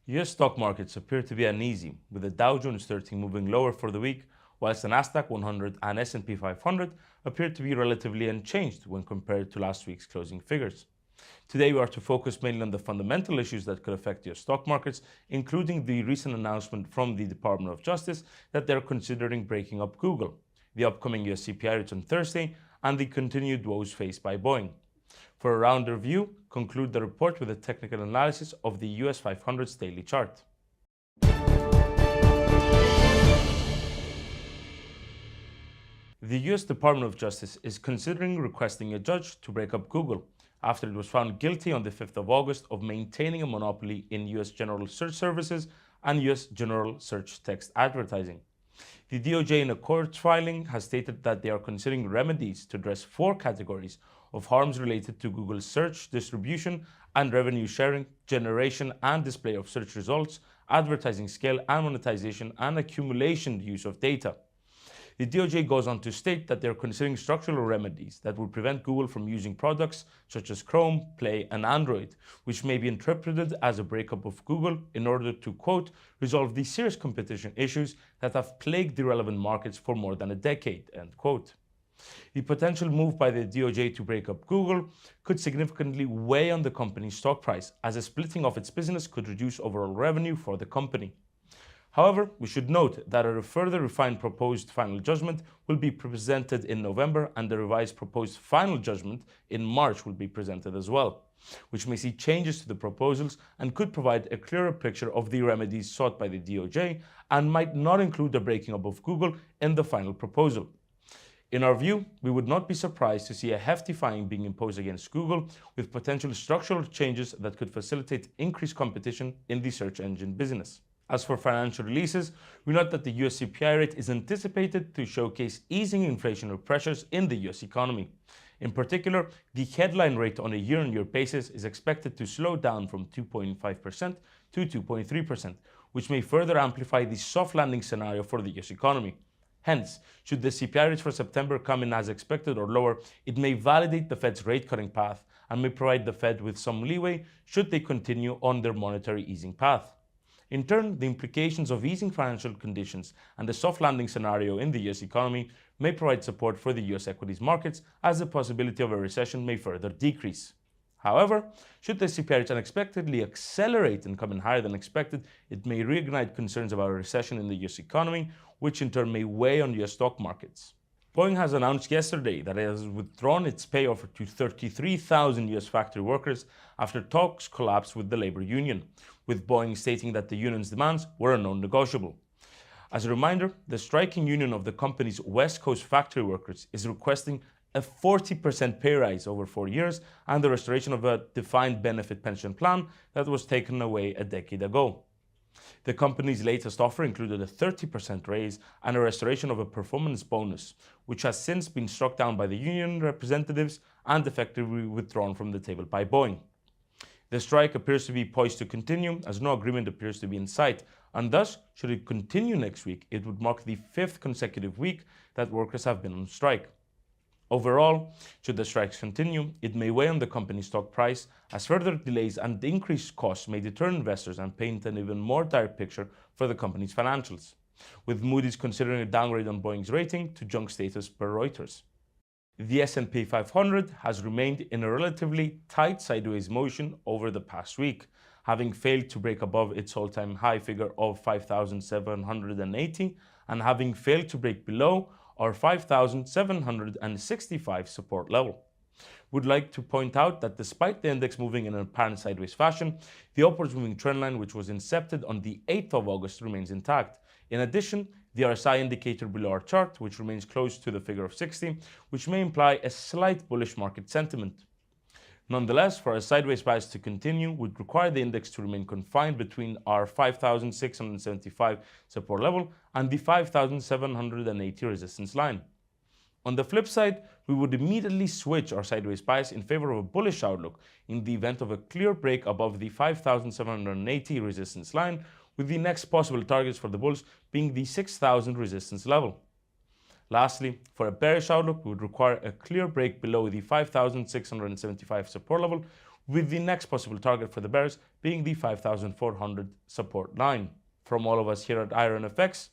US stock markets appear to be uneasy, with the Dow Jones 30 moving lower for the week, whilst the Nasdaq 100 and S&P 500 appear to be relatively unchanged when compared to last week's closing figures. Today we are to focus mainly on the fundamental issues that could affect US stock markets, including the recent announcement from the Department of Justice that they are considering breaking up Google, the upcoming US CPI rates on Thursday, and the continued woes faced by Boeing. For a rounder view, conclude the report with a technical analysis of the US 500's daily chart. The US Department of Justice is considering requesting a judge to break up Google after it was found guilty on the 5th of August of maintaining a monopoly in US general search services and US general search text advertising. The DOJ in a court filing has stated that they are considering remedies to address 4 categories of harms related to Google's search, distribution, and revenue sharing, generation and display of search results, advertising scale and monetization, and accumulation use of data. The DOJ goes on to state that they are considering structural remedies that would prevent Google from using products such as Chrome, Play, and Android, which may be interpreted as a breakup of Google in order to, quote, resolve the serious competition issues that have plagued the relevant markets for more than a decade, end quote. The potential move by the DOJ to break up Google could significantly weigh on the company's stock price, as a splitting of its business could reduce overall revenue for the company. However, we should note that a further refined proposed final judgment will be presented in November, and the revised proposed final judgment in March will be presented as well, which may see changes to the proposals and could provide a clearer picture of the remedies sought by the DOJ and might not include the breaking up of Google in the final proposal. In our view, we would not be surprised to see a hefty fine being imposed against Google, with potential structural changes that could facilitate increased competition in the search engine business. As for financial releases, we note that the US CPI rate is anticipated to showcase easing inflationary pressures in the US economy. In particular, the headline rate on a year-on-year basis is expected to slow down from 2.5% to 2.3%, which may further amplify the soft landing scenario for the US economy. Hence, should the CPI rate for September come in as expected or lower, it may validate the Fed's rate-cutting path and may provide the Fed with some leeway should they continue on their monetary easing path. In turn, the implications of easing financial conditions and the soft landing scenario in the US economy may provide support for the US equities markets, as the possibility of a recession may further decrease. However, should the CPI rate unexpectedly accelerate and come in higher than expected, it may reignite concerns about a recession in the US economy, which in turn may weigh on US stock markets. Boeing has announced yesterday that it has withdrawn its pay offer to 33,000 US factory workers after talks collapsed with the labor union, with Boeing stating that the union's demands were a non-negotiable. As a reminder, the striking union of the company's West Coast factory workers is requesting a 40% pay rise over 4 years and the restoration of a defined benefit pension plan that was taken away a decade ago. The company's latest offer included a 30% raise and a restoration of a performance bonus, which has since been struck down by the union representatives and effectively withdrawn from the table by Boeing. The strike appears to be poised to continue, as no agreement appears to be in sight, and thus, should it continue next week, it would mark the 5th consecutive week that workers have been on strike. Overall, should the strikes continue, it may weigh on the company's stock price, as further delays and increased costs may deter investors and paint an even more dire picture for the company's financials, with Moody's considering a downgrade on Boeing's rating to junk status per Reuters. The S&P 500 has remained in a relatively tight sideways motion over the past week, having failed to break above its all-time high figure of 5,780 and having failed to break below our 5,765 support level. Would like to point out that despite the index moving in an apparent sideways fashion, the upwards moving trendline, which was incepted on the 8th of August, remains intact. In addition, the RSI indicator below our chart, which remains close to the figure of 60, which may imply a slight bullish market sentiment. Nonetheless, for a sideways bias to continue, would require the index to remain confined between our 5,675 support level and the 5,780 resistance line. On the flip side, we would immediately switch our sideways bias in favor of a bullish outlook in the event of a clear break above the 5,780 resistance line, with the next possible targets for the bulls being the 6,000 resistance level. Lastly, for a bearish outlook, we would require a clear break below the 5,675 support level, with the next possible target for the bears being the 5,400 support line. From all of us here at Iron FX,